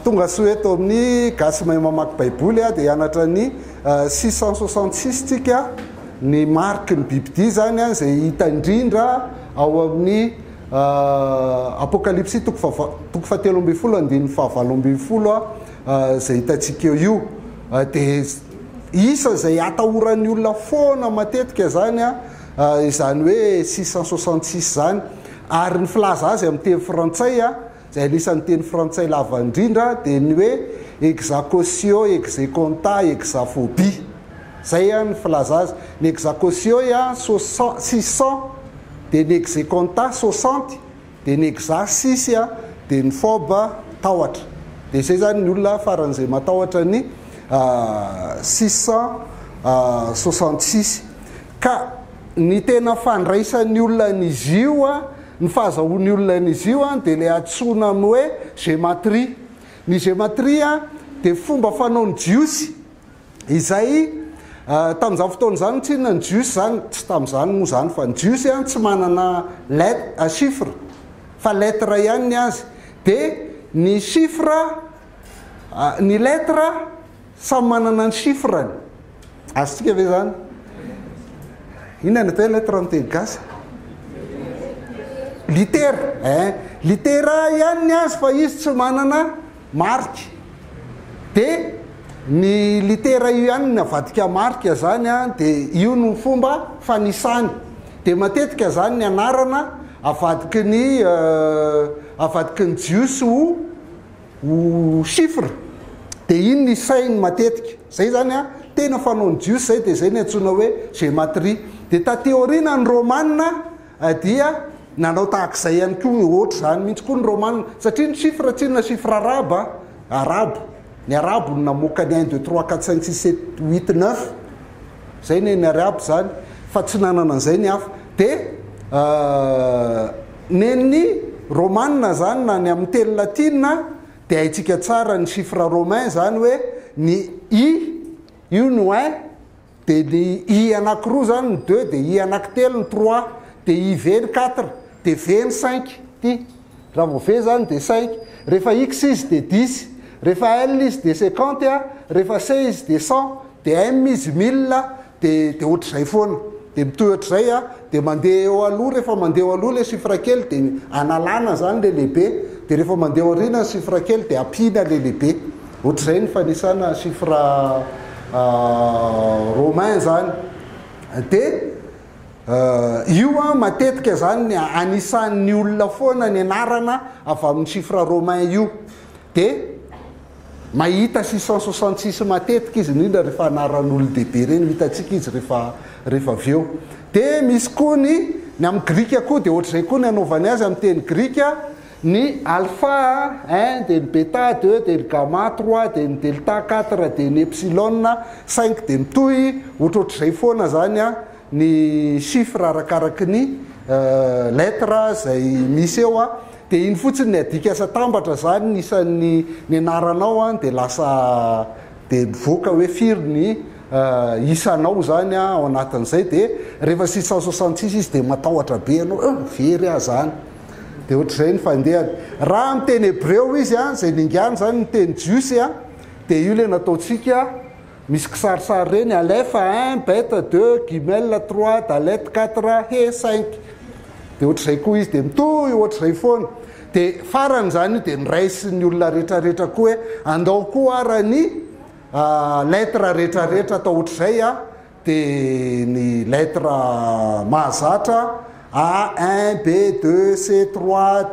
Tonga soa eto amin'ny gasy mahay mamaky baiboly dia hianatra ny 666 tsika ny mariky ny bibidia zany zay hita indrindra ao amin'ny apokalypsy toko 17:7 zay hitantsika io dia isa zay atahoran'ny olona foana matetika zany izany hoe 666 zany ary ny filaza azy amin'ny teny frantsay zay anisan'ny teny frantsay lava indrindra dia ny hoe exacotio, execonta, exaphobie zay ny filaza azy. Ny exacotio 600 dia ny execonta 60 dia ny exa 6 dia ny phobe tahotra. Dia zay zany ny olona faran'izay matahotra ny 666 ka ny tena fandraisan'ny olona n'izy io ny fahazahoan'ny olona n'izy io dia le atsona amin'ny hoe gématrie. Ny gématrie dia fomba fanaon'ny jiosy izay tamin'izany fotoana zany tsinona ny jiosy zany, tsy tamin'izany moa zany fa ny jiosy tsy manana chiffre fa lettre ihany ny azy, dia ny chiffre ny lettre samy manana ny chiffreny. Azontsika ve zany? Inona atao hoe lettre amin'ny teny gasy? Litera ihany ny azy fa izy tsy manana mariky. Dia ny litera io ihany ny avadika marika zany dia io no fomba fanisany. Dia matetika zany ny anarana avadiky ny jiosy ho chiffre, dia iny ny sainy matetika. Zay zany tena fanaon'ny jiosy zay, dia zay ny antsoina hoe gématrie. Dia tateoriana ny romanina dia nanao tahak'izay ihany koa ohatra zany mihitsy koa ny romanina, satria ny chiffre tsinona chiffre arabo ny arabo ny namoaka ny 1 2 3 4 5 6 7 8 9 zay ny arabo zany, fa tsy nanana an'izay ny hafa. Dia neny romanina zany na ny amin'ny teny latina dia haitsika tsara ny chiffre romain zany hoe ny io no 1, dia ny i anakiroa zany ny 2, dia i anankitelo ny 3, dia i v ny 4, dia v ny 5 ty raha vao v zany dia 5, rehefa x izy dia 10, rehefa l izy dia 50, rehefa c izy dia 100, dia m izy 1000, dia ohatr'izay foana. Dia mitohy ohatr'izay dia mandeha eo aloha, rehefa mandeha eo aloha le chiffre kely dia analana zany le lehibe, dia rehefa mandeha eo aoriana ny chiffre kely dia ampina le lehibe. Ohatr'izay ny fanisana chiffre romain zany. Dia io matetika zany anisan'ny olona foana ny anarana avy amin'ny chiffre romain io. Dia mahita 666 matetika izy indrindra rehefa anaran'olon-dehibe reny hitantsika izy rehefa avy eo. Dia misy koa ny amin'ny grika koa dia ohatr'izay koa ny anaovany azy amin'ny teny grika, ny alpha 1, dia ny beta 2, dia ny gamma 3, dia ny delta 4, dia ny epsilon 5, dia mitohy ohatrohatr'izay foana zany ny chiffre arakaraky ny lettre zay misy eo. Dia iny fotsiny ny adika asa tambatra zany nisan'ny ny anaranao dia lasa dia mivoaka hoe firy ny isanao zany ao anatin'izay. Dia rehefa 666 izy dia matahotra be ianao very zany. Dia ohatr'izay ny fandehany. Raha amin'ny teny hebreo izy zay ningany zany ny teny jiosy dia io le nataontsika misy kisarisary reny alefa 1, beta 2, gimel 3, dalet 4, he 5. Dia ohatr'izay koa izy dia mitohy ohatr'izay foana. Dia farany zany dia niraisin'ny olona rehetrarehetra koa hoe andao koa ara ny lettre rehetrarehetra atao ohatr'izay dia ny lettre mahazatra A1, B2, C3,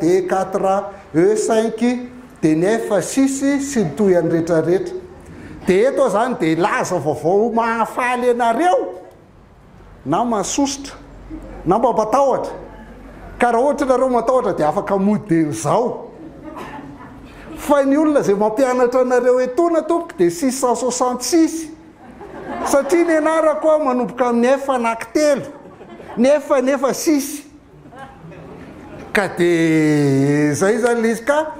D4, E5, dia ny F6 sy ny tohany rehetrarehetra. Dia eto zany dia laza vaovao mahafaly anareo na mahasosotra na mampatahotra, ka raha ohatra nareo matahotra dia afaka mody zao. Fa ny olona zay mampianatra anareo etona tompoko dia 666, satria ny anarako manomboka amin'ny f anankitelo, ny f nefa 6, ka dia zay zany le izy. Ka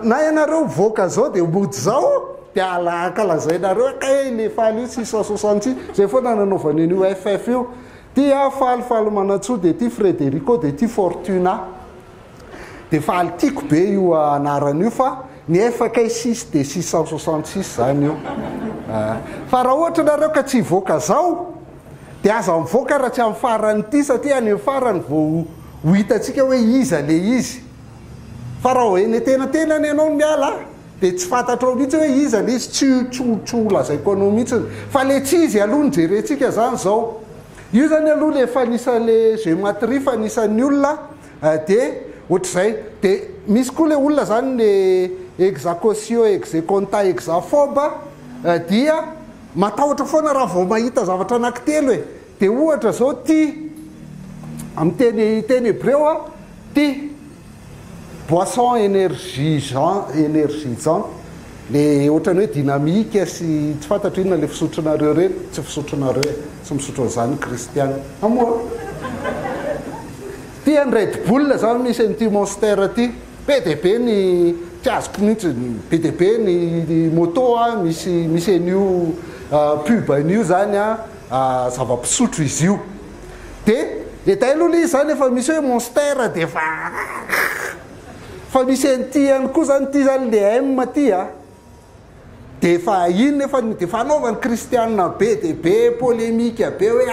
na ianareo voaka zao dia mody zao dia kalazainareo le faly io 666 zay foana nanaovany an'io ff io. Ty falifaly manatsoa dia ty Frederico dia ty Fortuna. dia fa altiako be io anarana io fa ny efaka isisy dia 666 zany io fa raha ohatra nareo ka tsy hivoaka zao dia aza mivoaka raha tsy amin'ny farany ity satria any amin'ny farany vao ho hitantsika hoe iza le izy fa raha hoe ny tenatenany ianao miala dia tsy fantatrao mihitsy hoe iza le izy tsy lazaiko anao mihitsy fa le tsy izy aloha ny jerentsika zany zao io zany aloha le fanisa le gématrie fanisan'ny olona dia ohatr'izay dia misy koa le olona zany le hexacotio hexaconta hexaphobe dia matahotra foana raha vao mahita zavatra anankitelo e dia ohatra zao ty amin'ny teny hébreu ty boisson énergisant le ohatrany hoe dynamique sy tsy fantatra inona le fisotronareo reny tsy fisotronareo sy misotro an'izany kristiana amoa ty any Red Bull zany misy an'ity Monster ty be dia be ny tsy azoko mihitsy be dia be ny moto misy an'io pub an'io zany zava-pisotro izy io dia etai aloha le izy zany efa misy hoe Monster dia fa misy an'ity ihany koa zany ty zany le M ty dia fa iny efa dia fanaovany kristiana be dia be polémique be hoe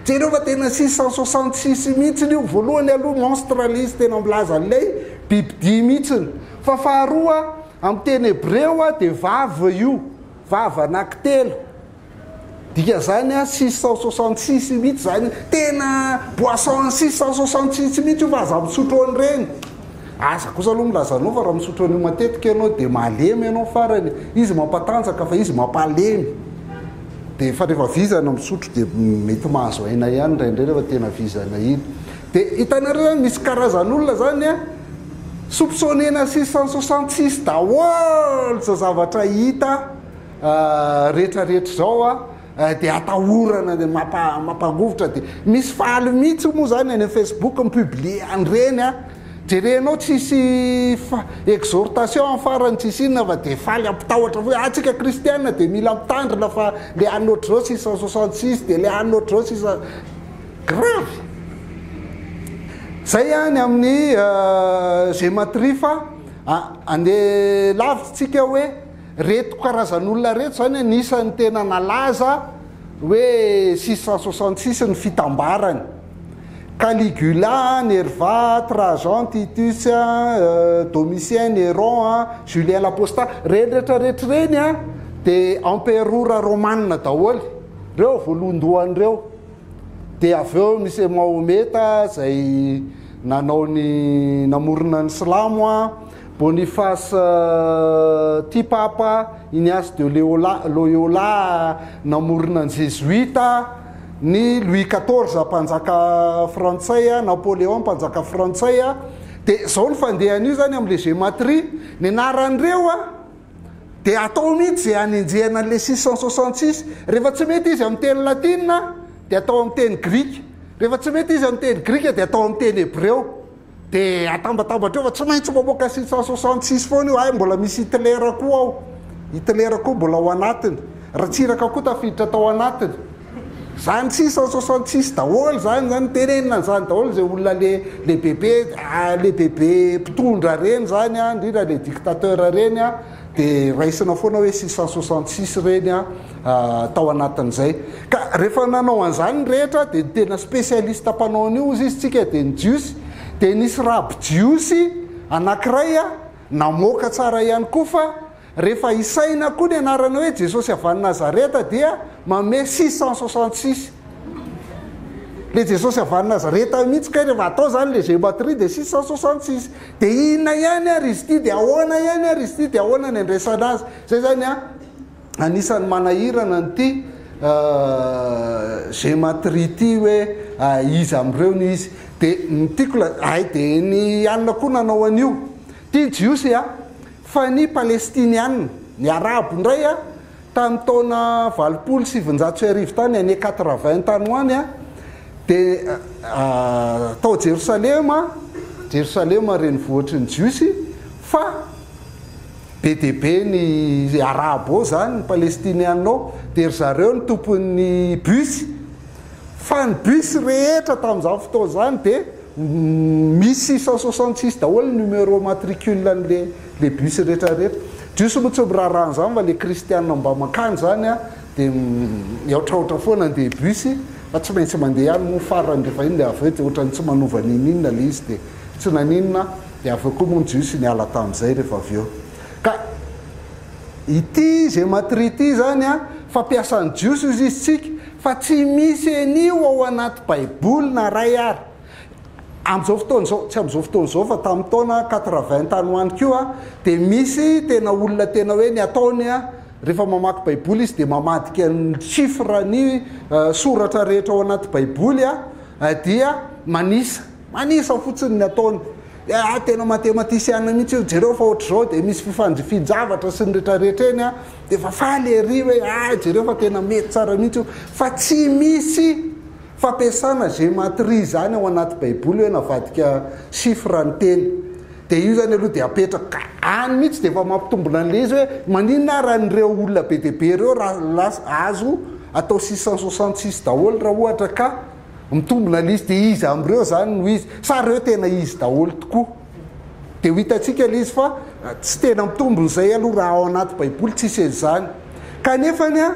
jereo fa tena 666 mihitsiny io voalohany aloha monstre le izy tena milaza an'ilay bibidia mihitsiny fa faharoa amin'ny teny hébreu dia vava io vava anankitelo dika zany 666 mihitsy zany tena boisson 666 mihitsy io fa aza misotro an'ireny asa kosa aloha milazanao fa raha misotro an'io matetika ianao dia malemy ianao farany izy mampatanjaka fa izy mampalemy dia fa rehefa vizana misotro dia mety mahazo aina ihany indraindray rehefa tena vizana iny dia hitanareo zany misy karazan'olona zany soupçonnena 666 daholo za zavatra hita rehetrarehetra zao dia atahorana dia mampangovotra dia misy faly mihitsy moa zany any Facebook mipublie an'ireny jerenao tsisy exhortation amin'ny farany tsisy inona fa dia faly ampitahotra hoe atsika kristiana dia mila mitandrina fa le an'oatra zao 666 dia le an'oatra zao grave zay any amin'ny gématrie fa andeha lavitsika hoe reto karazan'olona reto zany anisan'ny tena nalaza hoe 666 ny fitambarany Caligula, Nerva, Trajan, Titus, Domitien, Néron, Julien l'Apostat rehetrarehetra reny dia emperora romanina daholo reo voalohandohan'ireo dia avy eo misy Mahometa zay namorona ny silamo Boniface ty papa Ignace de Loyola namorona ny jésuita ny Louis XIV mpanjaka frantsay Napoléon mpanjaka frantsay dia zao ny fandehan'io zany amin'le gématrie ny anaran'ireo dia atao mihitsy zay anenjehana an'le 666 rehefa tsy mety izy amin'ny teny latina dia atao amin'ny teny grika rehefa tsy mety izy amin'ny teny grika dia atao amin'ny teny hébreu dia atambatambatra eo fa tsy maintsy mamoaka 666 foana io mbola misy Hitler koa ao Hitler koa mbola ao anatiny ratsiraka koa tafiditra tao anatiny zany 666 daholo zany tenenina zany daholo zay olona le bebe mpitondra reny zany indrindra le dictateur reny dia raisina foana hoe 666 reny tao anatin'izay ka rehefa nanao an'izany rehetra dia tena spécialiste mpanao an'io izy tsika dia ny jiosy dia nisy raby jiosy anankiray namoaka tsara ihany koa fa rehefa isaina koa ny anarana hoe Jesosy avy any Nazareta dia manome 666 le Jesosy avy any Nazareta mihitsy ka rehefa atao zany le gématrie dia 666 dia inona ihany ary izy ity dia ahoana ihany ary izy ity dia ahoana ny andraisana azy zay zany anisan'ny manahirana nyity gématrie ty hoe iza amin'ireo ny izy dia nytiako dia ny anona koa nanao an'io ty jiosy fa ny palestiniana ny arabo indray tamin'ny taona 770 tany any 80 tany hoany dia tao Jerosalema renivohitry ny jiosy fa be dia be ny arabo ao zany ny palestiniana ao dia ry zareo ny tompon'ny bus fa ny bus rehetra tamin'izany fotoa zany dia misy 666 daholo numéro matricule le bus rehetrarehetra jiosy moa tsy miraharahana zany fa le kristianina mba makany zany a dia miaotraotra foana andeha bus fa tsy maintsy mandeha ihany moa farany rehefa iny le avy eo dia ohatrany tsy manova nininona le izy dia tsy naninona dia avy eo koa moa ny jiosy niala tamin'izay rehefa avy eo ka ity gématrie ity zany a fampiasan'ny jiosy izy tsika fa tsy misy anio ao anaty baiboly na ray ary am'izao fotoana zao tsy am'izao fotoana zao fa tamin'ny taona 80 tany hoany kio a dia misy tena olona tena hoe ny ataony a rehefa mamaky baiboly izy dia mamadika ny chiffre ny soratra rehetra ao anaty baiboly a dia manisa fotsiny ny ataony tena matematisiana mihitsy io jereo fa ohatra zao dia misy fifandrifijavatra sy ny rehetrarehetra eny a dia fa faly ery hoe jereo fa tena mety tsara mihitsy io fa tsy misy fampiasana gématrie zany ao anaty baiboly hoe navadika chiffre ny teny dia io zany aloha dia apetraka any mihitsy dia efa mampitombona an'le izy hoe maninona raha nyreo olona be dia be reo raha azo atao 666 daholo raha ohatra ka mitombona le izy dia izy am'ireo zany no izy sa reo tena izy daholo tokoa dia ho hitantsika le izy fa tsy tena mitombona izay aloha raha ao anaty baiboly tsisy ezany kanefany a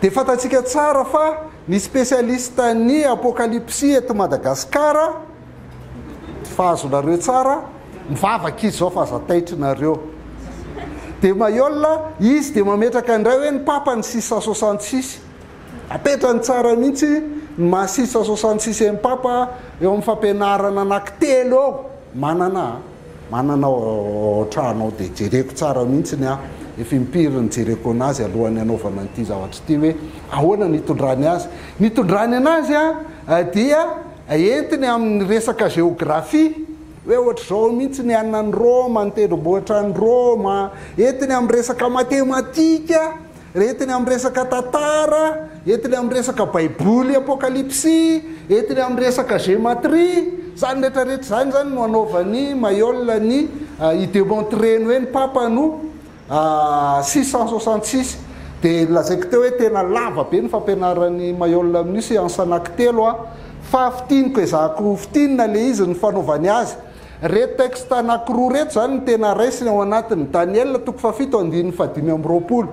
dia fantatsika tsara fa ny spécialiste ny apocalypsie eto Madagasikara fahazonareo tsara mivavaka izy zao fa azataitrynareo dia mahiolona izy dia mametraka indray hoe ny papa ny 666 apetrany tsara mihitsy ny maha 666 ny papa eo amin'ny fampianarana anankitelo eo manana trano dia jereko tsara mihitsy ny efa impiry ny jereko anazy alohan'ny anaovana n'ity zavatra ity hoe ahoana nitondrany azy nitondrany anazy a dia entiny amin'ny resaka géographie hoe ohatra zao mihitsy ny anina ny Roma ny tendrombohitra ny Roma entiny amin'ny resaka matematika entiny amin'ny resaka tantara entiny amin'ny resaka baiboly apocalypsie entiny amin'ny resaka gématrie zany rehetrarehetra zany no anaovany mahiolona ny idémontreny hoe ny papa no 666 dia lazaiko teo hoe tena lava be ny fampianaran'ny mahiolona amin'io séance anankitelo fa fitiniko ezahako fitinina le izy ny fanaovany azy reto texte anankiroa reto zany ny tena raisiny ao anatiny Daniel 7:5-20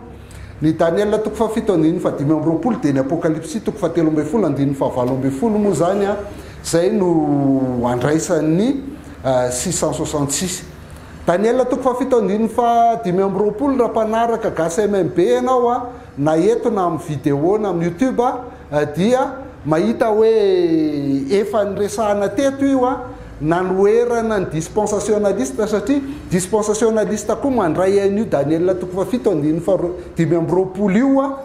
ny Daniel 7:5-20 dia ny apocalypsie 7:7-7 moa zany zay no andraisan'ny 666 Daniel 7:7-20 raha mpanaraka gasy MMB ianao na eto na amin'ny vidéo na amin'ny YouTube dia mahita hoe efa nyresahana teto io nanoerana ny dispensationaliste satria dispensationaliste koa mandray an'io Daniel 7:7-20 io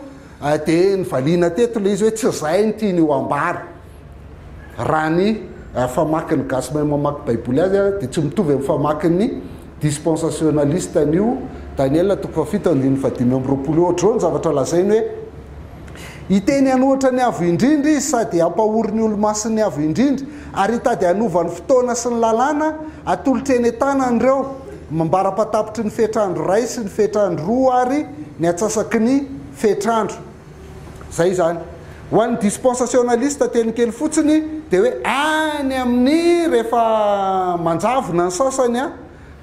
dia nyvaliana teto le izy hoe tsy zay ny tiany ho ambara raha ny famaky ny gasy mahay mamaky baiboly azy dia tsy mitovy amin'ny famaky ny dispensationaliste an'io Daniel 7:7-20 ohatra ny zavatra lazainy hoe iteny anohatra ny avo indrindra izy sady ampahoriny olo-masiny avo indrindra ary hitady hanovany fotoana sy ny lalàna atolotra eny tanan'ireo mambara-patapitry ny fetrandro ray sy ny fetrandro roa ary ny atsasaky ny fetrandro zay zany ho an'ny dispensationaliste teny kely fotsiny dia hoe any amin'ny rehefa manjavona ny sasany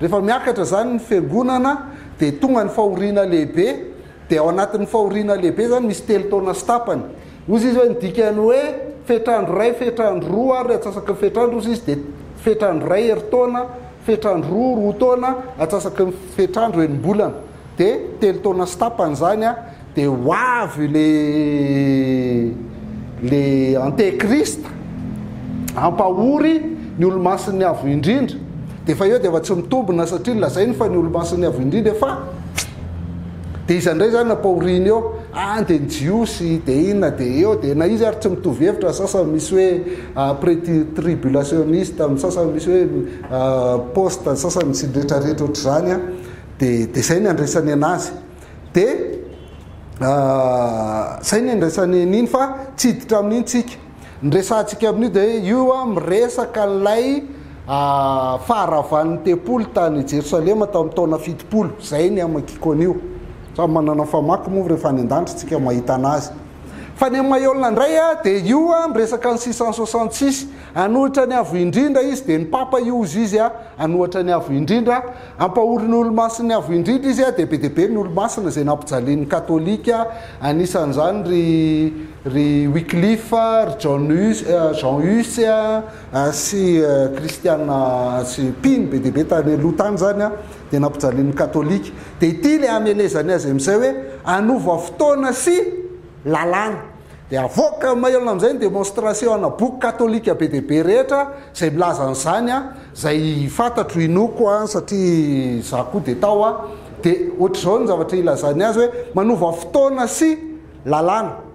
rehefa miakatra zany ny fiangonana dia tonga ny fahoriana lehibe dia ao anatin'ny fahoriana lehibe zany misy telo taona sy tapany ozy izy hoe nidikany hoe fetrandro ray fetrandro roa ary atsasaky ny fetrandro ozy izy dia fetrandro ray heritaona fetrandro roa taona atsasaky ny fetrandro enim-bolana dia telo taona sy tapany zany dia ho avy le antékrista ampahory ny olo-masiny avo indrindra dia fa eo dia efa tsy mitombona satria lazainy fa ny olo-masiny avo indrindra fa dia izy andray zany nampahoriana eo dia ny jiosy dia inona dia eo dia na izy ary tsy mitovy hevitra sasany misy hoe pré-tribulationniste amin'ny sasany misy hoe poste sasany sy rehetrarehetra ohatra zany dia zay ny andraisany anazy dia zay ny andraisany an'iny fa tsy hiditra amin'iny tsika nyresantsika amin'io dia io miresaka n'lay faharavan'ny tempolo tany Jerosalema tamin'ny taona 70 zay ny amakiko an'io sa manana famaky moa rehefa any an-danitra tsika mahita anazy fa ny maolona indray a dia io a miresaka ny 666 anohitra ny avo indrindra izy dia ny papa iozy izy a anohatra ny avo indrindra ampahoriny olomasiny avo indrindra izy a dia be dia be ny olomasina izay nampijalian'ny katolika anisan'izany ry Wycliffe ry Jean Hus sy Christiana sy Pine be dia be tany aloha tany zany a dia nampijalian'ny katolika dia ity le amelezany azy amin'izay hoe anova fotoana sy lalàna dia avoaka maolona amin'izay ny démonstration ana boky katolika be dia be rehetra izay milaza an'izany a izay fantatro inoko a satria za koa dia tao a dia ohatr'izao ny zavatra ilazany azy hoe manova fotoana sy lalàna.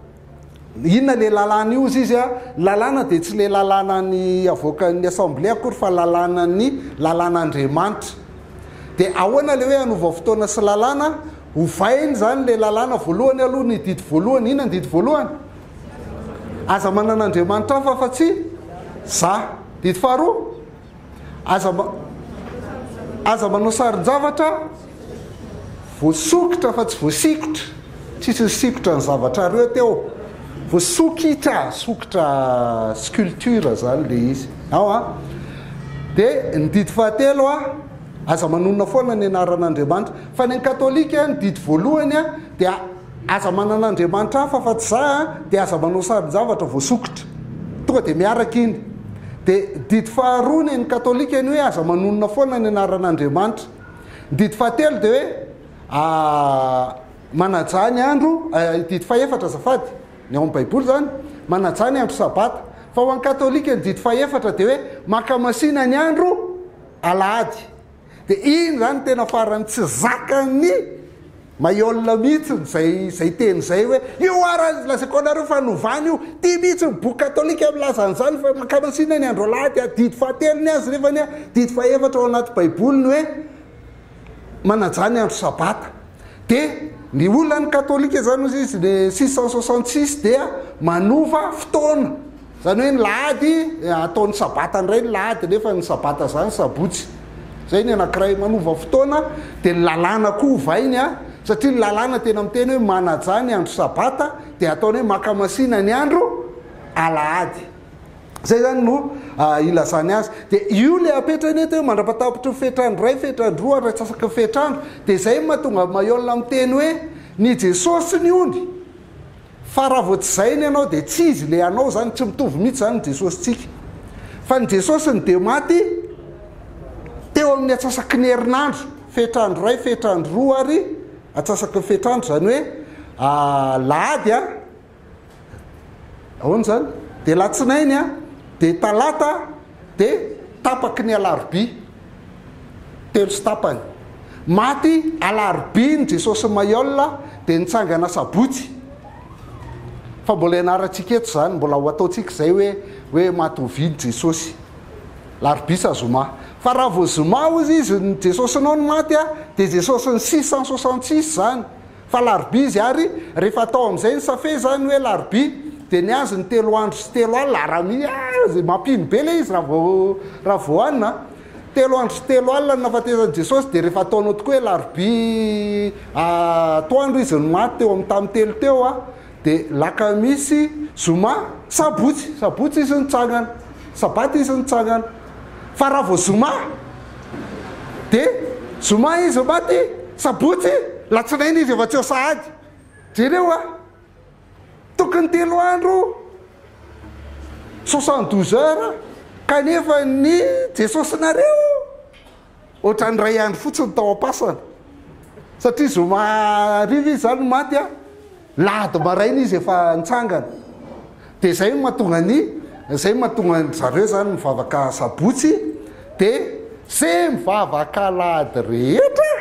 Inona le lalàna io izy a lalàna dia tsy le lalàna ny avoakan'ny assemblée akory fa lalàna ny lalàn'Andriamanitra. Dia ahoana le hoe anova fotoana sy lalàna hovainy zany le lalàna voalohany aloha ny didy voalohany. Inona ny didy voalohany? Aza manan'Andriamanitra hafa fa tsy za. Didy faharoa aza manao sarin-javatra voasokitra fa tsy voasikotra, tsisy ny sikotra ny zavatra reo teo, voasokitra sokitra sculpture zany le izy ao a. Dia ny didy fahatelo a aza manonona foana ny anaran'Andriamanitra. Fa ny katolika ny didy voalohany a dia aza manan'Andriamanitra hafa fa tsy za dia aza manao sarin-javatra voasokitra, tonga dia miaraka iny. Dia didy faharoa ny katolika ny hoe aza manonona foana ny anaran'Andriamanitra. Didy fahatelo dia hoe manajany andro, didy fahaefatra azafady ny ao amin'ny baiboly zany, manajany andro sabata. Fa ho an'ny katolika ny didy fahaefatra dia hoe maka-masina ny andro alahady. Dia iny zany tena farany tsy zakany maolona mihitsy zay teny zay hoe io ara lazako anareo fa novany io ty mihitsy boky katolika milaza an'izany fa maka-masina ny andro alahady a. Didy fahatelo ny azy nefany a didy fahaefatra ao anaty baiboly ny hoe manajany andro sabata. Dia ny olona ny katolika zany izy le 666 dia manova fotoana zany hoe ny lahady ataon'ny sabata ndray ny lahady nefa ny sabata zany sabotsy zay ny anankiray manova fotoana. Dia ny lalàna koa hovainy a satria ny lalàna tena miteny hoe manajany andro sabata dia ataony hoe maka-masina ny andro alahady. Zay zany no ilazany azy. Dia io le apetrany eto hoe mandrapatapitra fetrandro ray fetrandro roa ratsasaka fetrandro. Dia zay mahatonga maolona miteny hoe ny Jesosy ny ony fa raha vao tsy zay ny ianao dia tsy izy le anao zany, tsy mitovy mihitsy zany ny Jesosy tsika. Fa ny Jesosy ny dia maty teo amin'ny atsasaky ny herinandro, fetrandro ray fetrandro roa ary atsasaky ny fetrandro, zany hoe lahady a ahoana zany, dia latsinainy a, dia talata, dia tapaky ny alarobia, telo sy tapany. Maty alarobia ny Jesosy maolona dia nitsangana sabotsy. Fa mbola ianarantsika eto zany, mbola ho ataontsika zay hoe maty ho vidy Jesosy larobia sa zoma. Fa raha vao zoma ozy izy ny Jesosy nao ny maty a dia Jesosy ny 666 zany. Fa larobia izy ary rehefa atao amin'izay ny safe zany hoe larobia dia ny azy ny 3 andro sy 3 alina larami zay mampino be le izy raha vao anina 3 andro sy 3 alina ny nafatezan'i Jesosy. Dia rehefa ataonao tokoa hoe larobia atoandro izy ny maty teo amin'ny tamin'ny telo teo a dia laka misy zoma sabotsy izy nitsangana, sabata izy nitsangana. Fa raha vao zoma dia zoma izy maty sabotsy latsinainy izy efa tsy eo sahady. Jereo a tokony 3 andro 72 heures kanefa ny Jesosy nareo ohatran'ny ray andro fotsiny tao am-pasana satria zoma ariva izy zany maty a lahady maraina izy efa nitsangana. Dia zay mahatonga zareo zany mivavaka sabotsy. Dia zay mivavaka lahady rehetra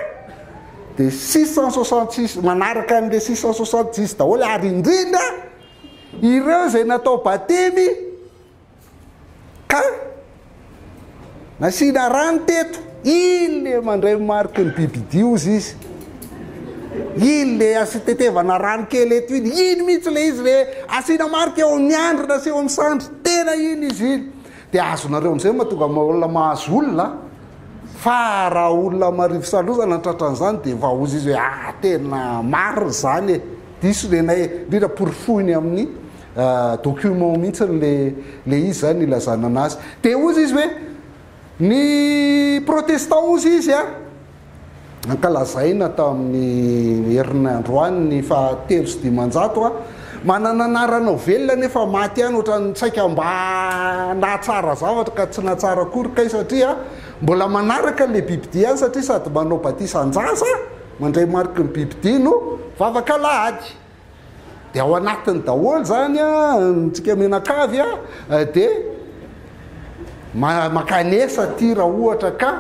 dia 666 manaraka n'le 666 daholo ary indrindra ireo zay natao batemy ka nasiana rano teto, iny le mandray mariky ny bibidizy izy, iny le asitetevana rano kely eto iny, iny mihitsy le izy le asiana mariky eo amin'ny andro na sy eo amin'ny sandro, tena iny izy iny. Dia azonareo amin'izay mahatonga olona mahazo olona. Fa raha olona marivo salozana tratran'izany dia vahozy izy hoe tena maro zany e, diso renay ndrindra porofony amin'ny document mihitsy le izy zany ilazana anazy de ozy izy hoe ny protestant ozy izy a ankalazaina tamin'ny herinandroany ny fahatelo sy dimanjato a manana anaranao velona nefa maty any ohatrany tsaika mba nahatsara zavatra ka tsy nahatsara kory kay satria mbola manaraka le bibidia any satria sady manao batisan-jasa mandray mariky ny bibidia no vavaka lahady de ao anatiny daholo zany a ntsika menakavy a de makanesa ty raha ohatra ka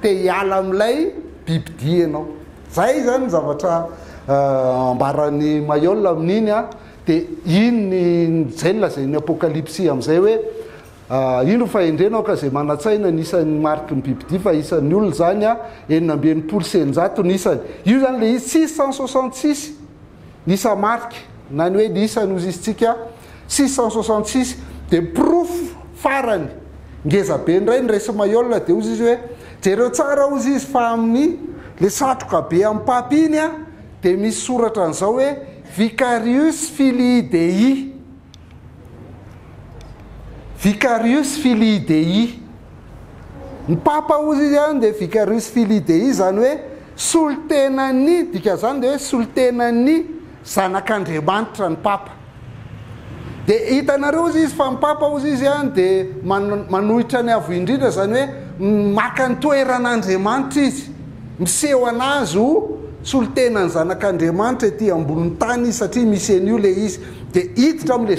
te hiala am'ilay bibidia ianao zay zany zavatra ambaran'ny Mayol amin'iny a de iny zay lazay ny apokalypsia am'izay hoe ino fahendrenao ka zay manatsaina nisan'ny mariky ny bibidia fa isan'ny olona zany a 900 nisany io zany le izy 666 nisa mariky na ny hoe nisa nozy izy tsika 666 de proof farany ngeza be ndray ny resy Mayol de ozy izy hoe jereo tsara ozy izy fa amin'ny le satroka be amin'ny papy iny a de misy soratra an'izao hoe Vicarius Filii Dei Vicarius Filii Dei ny papa ozy izy any de Vicarius Filii Dei zany hoe solitenany dika zany de hoe solitenany zanak'Andriamanitra ny papa de hitanareo ozy izy fa ny papa ozy izy any de manohitra ny avo indrindra zany hoe maka ny toeran'Andriamanitra izy miseho anazy ho solitenany zanak'Andriamanitra ety amboniny tany satria misy an'io le izy de hiditra am'le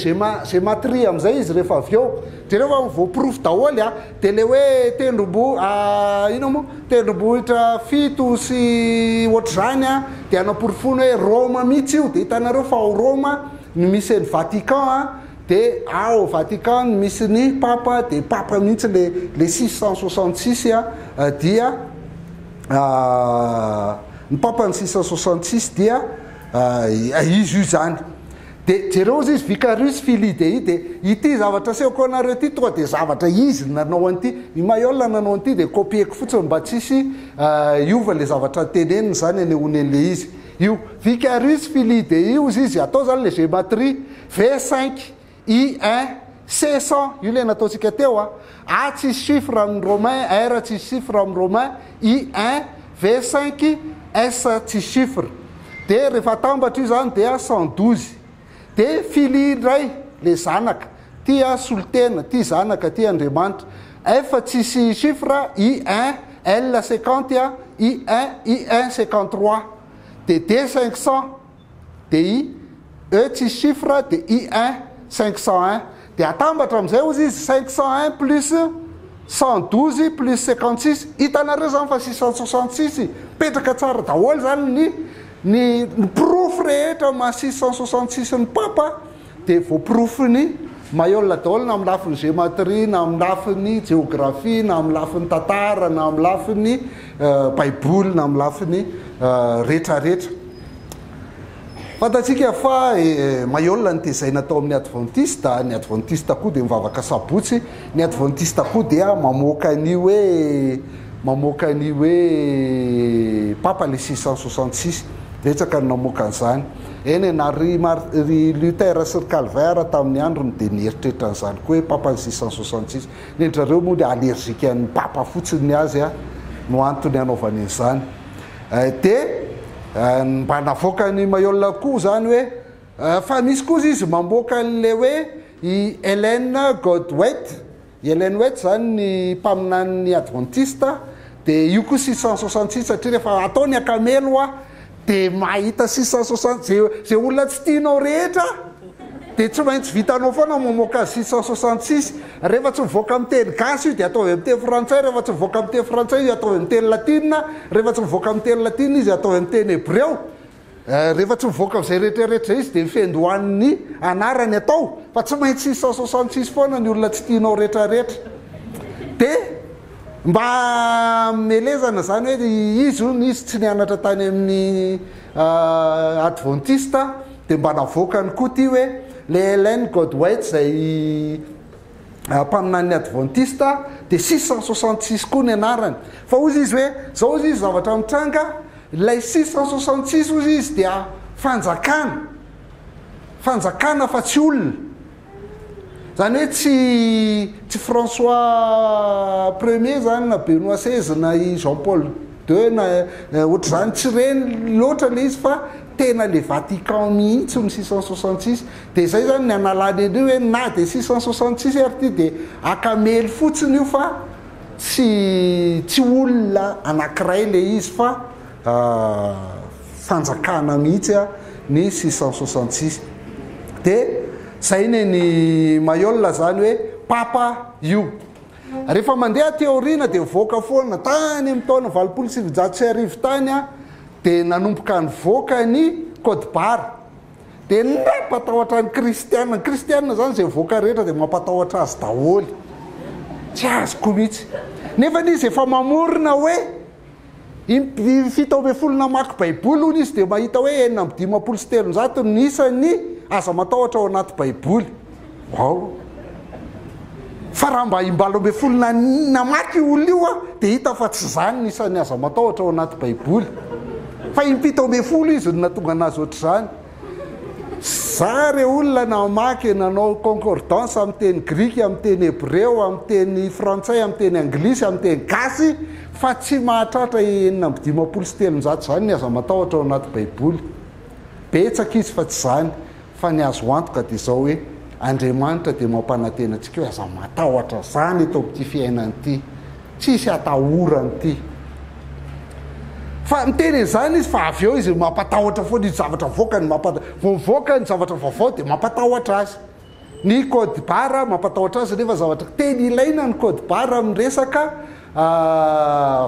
gematria am'izay izy rehefa avy eo de rehefa voaporofo daholo a de le hoe ino moa tendrombohitra 7 sy ohatr'izany a de anaporofony hoe Roma mihitsy io de hitanareo fa ao Roma ny misy ny Vatican a de ao Vatican misy ny papa de papa mihitsy le 666 a dia ny papa ny 666 dia izy io zany de jereo izy Vicarius Filii Dei de ity zavatra seoko anareo ty tonga de zavatra izy nanao an'ity ny Mayol nanao an'ity de kopieko fotsiny mba tsisy iova le zavatra teneniny zany anehoany an'le izy io Vicarius Filii Dei ozy izy atao zany le gématrie V5 I1 C100 io le nataontsika teo A tsisy chiffre amin'ny romain R tsisy chiffre amin'ny romain I1 V5 S tsisy chiffre de rehefa tambatra io zany de 112 de Fili ndray le zanaka ty solitena ty zanaka ty Andriamanitra F tsisy chiffre I1 L 50 I1 I1 53 de D 500 de E tsisy chiffre de I1 501 de atambatra am'izay ozy izy 501 plus 112 plus 56 hitanareo zany fa 666 petraka tsara daholo zany ny proof rehetra ma 666 ny papa de voaprofony Mayol daholo na amin'ny lafiny gématrie na amin'ny lafiny géographie na amin'ny lafiny tantara na amin'ny lafiny baiboly na amin'ny lafiny rehetrarehetra fantatsika fa Mayol nytezaina atao amin'ny adventiste koa de mivavaka sabotsy ny adventiste koa dia mamoaka ny hoe papa le 666 betsaka ny namoaka an'izany eny na ry Luther sy ry Calvaire tamin'ny androny de nieritreritra an'izany koa hoe papa ny 666 nendrareo moa le allergique an'ny papa fotsiny azy no antony anaovany an'izany de mba navoaka ny Mayol koa zany hoe fa misy koa izy mamoaka n'le hoe i Ellen White zany ny mpaminany adventiste de io koa 666 satria rehefa ataony akamelo de mahita 660 zay olona tsy tianao rehetra de tsy maintsy vitanao foana mamoaka 666 rehefa tsy mivoaka amin'ny teny gasy io de ataovy amin'ny teny frantsay rehefa tsy mivoaka amin'ny teny frantsay izy ataovy amin'ny teny latina rehefa tsy mivoaka amin'ny teny latina izy ataovy amin'ny teny hébreu rehefa tsy mivoaka amin'izay rehetrarehetra izy de mifendohan'ny anarany atao fa tsy maintsy 666 foana ny olona tsy tianao rehetrarehetra de mba melezana zany hoe izy izy tsy nianatra tany amin'ny adventiste de mba navoakany koa ty hoe le Ellen White zay mpaminany adventiste de 666 koa ny anarany fa ozy izy hoe zao ozy izy zavatra mitranga ilay 666 ozy izy dia fanjakana fanjakana fa tsy olona zany hoe tsy François premier zany na Benoît XVI na i Jean Paul II na ohatr' zany tsy reny loatra le izy fa tena le Vatican mihitsy ny 666 de zay zany ny analany an'io hoe na de 666 ary ty de akamely fotsiny io fa tsy olona anankiray le izy fa fanjakana mihitsy ny 666 de zay ny Mayol zany hoe papa io rehefa mandeha teoriana de voaka foana tany amin'ny taona 770 tany de nanomboka ny voaka ny Côte d'Ivoire de mampatahotra ny kristianina zany zay voaka rehetra de mampatahotra azy daholy tsy azoko mihitsy nefa izy efa mamorona hoe fito amby folo namaky baiboly hono izy de mahita hoe 973 ny isany aza matahotra ao anaty baiboly ao fa raha mba imbalo amby folo namaky olona io de hita fa tsy zany ny isany aza matahotra ao anaty baiboly fa impito amby folo izy no natonga anazy ohatr' zany za re olona namaky nanao concordance amin'ny teny grika amin'ny teny hébreu amin'ny teny frantsay amin'ny teny anglisy amin'ny teny gasy fa tsy mahatratra 973 zany ny aza matahotra ao anaty baiboly betsaka izy fa tsy zany fa ny azo antoka de zao hoe Andriamanitra de mampanantena antsika hoe aza matahotra zany eto amin'ity fiainany ity tsisy atahorany ity fa miteny zany izy fa avy eo izy mampatahotra foana izy zavatra voaka ny voaka ny zavatra vaovao de mampatahotra azy ny Côte d'Ivoire mampatahotra azy nefa zavatra teny ilaina ny Côte d'Ivoire amin'ny resaka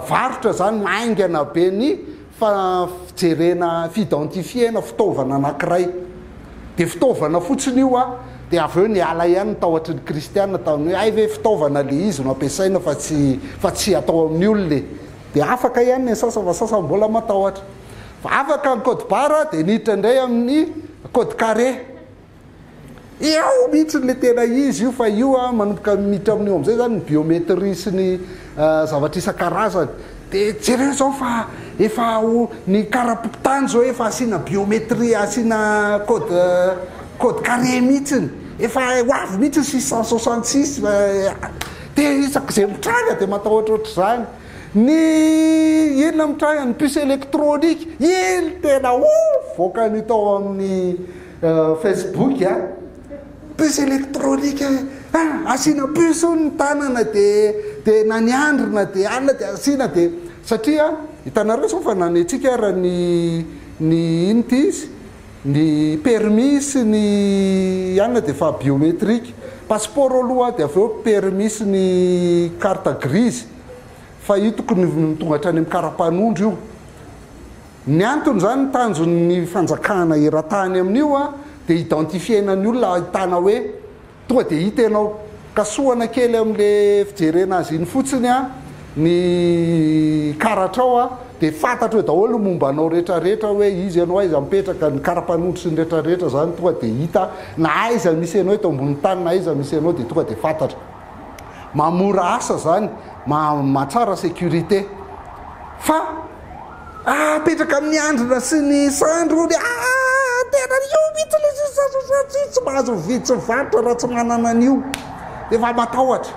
varotra zany maingana be ny fijerena fidentifiena fitaovana anankiray de fitaovana fotsiny io de avy eo ny ala ihany tahotra ny kristianina tamin'ny hoe ay ve fitaovana le izy no ampiasaina fa tsy atao amin'ny olona de afaka ihany ny sasa mbola matahotra fa afaka ny Côte d'Ivoire de niditra indray amin'ny Côte carré eo mihitsy le tena izy io fa io manomboka miditra amin'io am'izay zany ny biométrie sy ny zavatra isan-karazany de jereo zao fa efa ny karapotany zao efa asiana biométrie asiana code carré mihitsiny efa hoavy mihitsy 666 de isak'izay mitranga de matahotra ohatr' zany ny inona mitranga ny puce électronique iny tena voaka ny tao amin'ny Facebook puce électronique asiana puce ny tanana de naniandrina de alina de asiana de satria hitanareo sao fa nanetsika raha ny ino ty izy ny permis sy ny alina de fa biométrique passeport aloha de avy eo permis ny carte grise fa io tokony mitongatra any amin'ny karapanondro io ny antony zany tanjon'ny fanjakana eran-tany amin'io de identifiena ny olona ahitana hoe tonga de hita ianao kasoana kely amin'le fijerena azy iny fotsiny ny karatra ao de fantatro hoe daholo momba anao rehetrarehetra hoe izy ianao aiza mipetraka ny karapanondro sy ny rehetrarehetra zany tonga de hita na aiza misy ianao eto ambony tany na aiza misy ianao de tonga de fantatra mamora asa zany mahatsara sécurité fa apetraka amin'ny andrina sy ny sandro de tena io mihitsy le tsy mahazo vitsy varotra raha tsy manana an'io de fa matahotra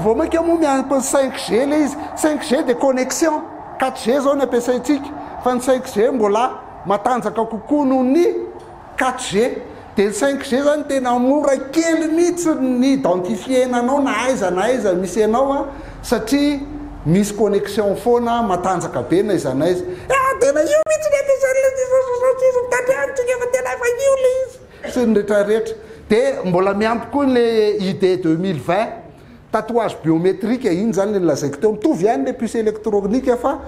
vao mainka moa miampy 5G le izy 5G de connexion 4G zao ny ampiasaintsika fa ny 5G mbola matanjaka kokoa noho ny 4G de ny 5G zany tena mora kely mihitsy ny identifiena anao na aiza misy anao satria misy connexion foana matanjaka be na iza na iza tena io mihitsy ny tena fa io le izy sy ny rehetrarehetra de mbola miampy koa le ID 2020 tatouage biométrique iny zany le lazaiko teo mitovy ihany le puce électronique fa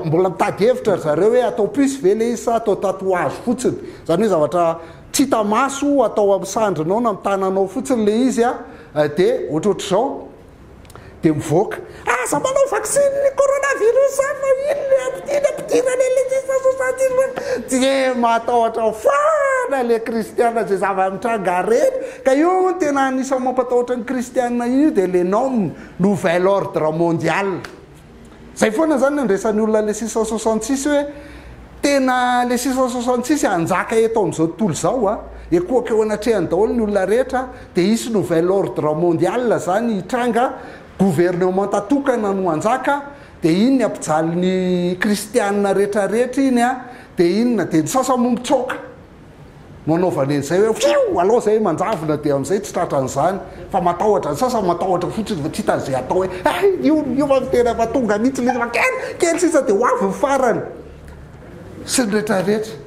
mbola mitady hevitra zareo hoe atao puce ve le izy sa atao tatouage fotsiny zany hoe zavatra tsy hita maso atao amin'ny sandrinao na amin'ny tananao fotsiny le izy de ohatrohatr' zao de mivoaka aza manao vaccine ny coronavirus fa iny ampidirana le matahotra fana le kristiana zay zava-mitranga reny ka io tena anisany mampatahotra ny kristiana io de le nom nouvel ordre mondial zay foana zany ny andresan'ny olona le 666 hoe tena le 666 anjaka eto amin'izao tontolo zao a ekoaka eo anatrehany daholo ny olona rehetra dia isy nouvel ordre mondial zany hitranga gouvernement tatokana no anjaka dia inony ampijaly ny kristianina rehetrarehetra iny a dia inona dia ny sasamongotsoka manaovany an'izay hoe fiu aloha zay manjavona dia amin'izay tsy tratran'izany fa matahotra ny sasa matahotra fotsiny fa tsy hitan'izay atao hoe io fa tena fa tonga mihitsy le fa kely sisa dia ho avy ny farany sy ny rehetrarehetra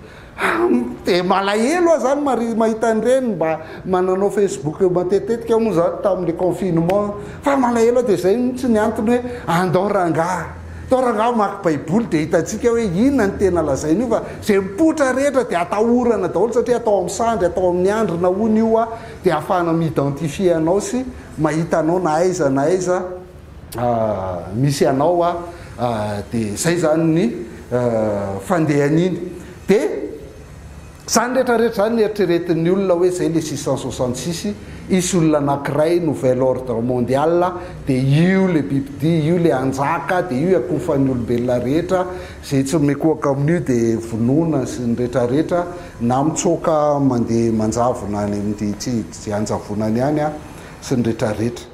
dia malahelo a zany mahita an'ireny mba mananao Facebook matetetika moa zany tamin'le confinement fa malahelo dia zay mihitsy ny antony hoe andao rangahy maky baiboly dia hitantsika hoe inona ny tena lazaina io fa zay mipotra rehetra dia atahorana daholo satria atao amin'ny sandry atao amin'ny andrina hony io a dia ahafahana mi-identifie anao sy mahita anao na aiza misy anao a dia zay zany ny fandehan'iny dia zany rehetrarehetra zany nieritreretin'ny olona hoe zay le 666 isy olona anankiray nouvel ordre mondial dia io le bibidi io le anjaka dia io akofan'ny olombelona rehetra zay tsy mekoaka amin'io dia vonoina sy ny rehetrarehetra na mitsoka mandeha manjavona any amin'ity tsy anjavonany ihany a sy ny rehetrarehetra